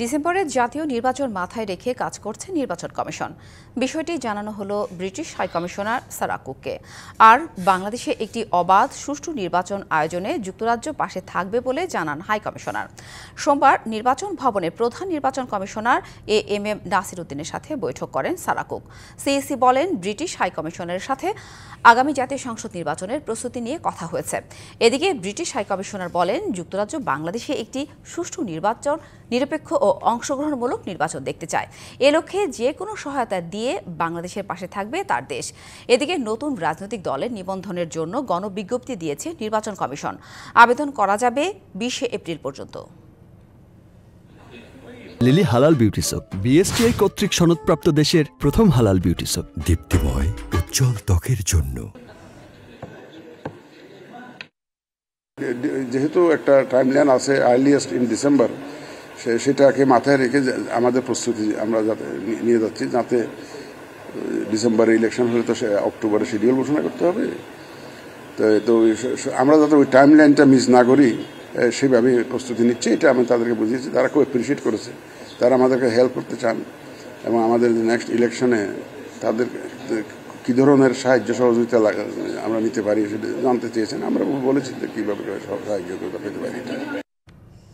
ডিসেম্বরে জাতীয় নির্বাচন মাথায় রেখে কাজ করছে নির্বাচন কমিশন। বিষয়টি জানানো হলো ব্রিটিশ হাইকমিশনার সারা কুককে। আর বাংলাদেশে একটি অবাধ সুষ্ঠু নির্বাচন আয়োজনে যুক্তরাজ্য পাশে থাকবে বলে জানান হাইকমিশনার। সোমবার নির্বাচন ভবনে প্রধান নির্বাচন কমিশনার এএমএম নাসির উদ্দিনের সাথে বৈঠক করেন সারা কুক। সিইসি বলেন, ব্রিটিশ হাইকমিশনারের সাথে আগামী জাতীয় সংসদ নির্বাচনের প্রস্তুতি নিয়ে কথা হয়েছে। এদিকে ব্রিটিশ হাইকমিশনার বলেন, যুক্তরাজ্য বাংলাদেশে একটি সুষ্ঠু নির্বাচন, নিরপেক্ষ ও অংশগ্রহণমূলক নির্বাচন দেখতে চায়। এ লক্ষ্যে যে কোনো সহায়তা দিয়ে বাংলাদেশের পাশে থাকবে তার দেশ। এদিকে নতুন রাজনৈতিক দলের নিবন্ধনের জন্য গণবিজ্ঞপ্তি দিয়েছে নির্বাচন কমিশন। আবেদন করা যাবে 20 এপ্রিল পর্যন্ত। লিলি হালাল বিউটি সোপ, বিএসটিআই কর্তৃক সনদপ্রাপ্ত দেশের প্রথম হালাল বিউটি সোপ। দীপ্তিময় উজ্জ্বল ত্বকের জন্য। যেহেতু একটা টাইমলাইন আছে আর্লিয়েস্ট ইন ডিসেম্বর, সেটাকে মাথায় রেখে আমাদের প্রস্তুতি আমরা যাতে নিয়ে যাচ্ছি, যাতে ডিসেম্বরে ইলেকশন হলে তো অক্টোবরে শিডিউল ঘোষণা করতে হবে। তো আমরা যাতে ওই টাইমলাইনটা মিস না করি সেভাবে প্রস্তুতি নিচ্ছি। এটা আমি তাদেরকে বুঝিয়েছি, তারা খুব অ্যাপ্রিসিয়েট করেছে। তারা আমাদেরকে হেল্প করতে চান এবং আমাদের নেক্সট ইলেকশনে তাদের কী ধরনের সাহায্য সহযোগিতা আমরা নিতে পারি সেটা জানতে চেয়েছেন। আমরা বলেছি যে কীভাবে সাহায্য পেতে পারি।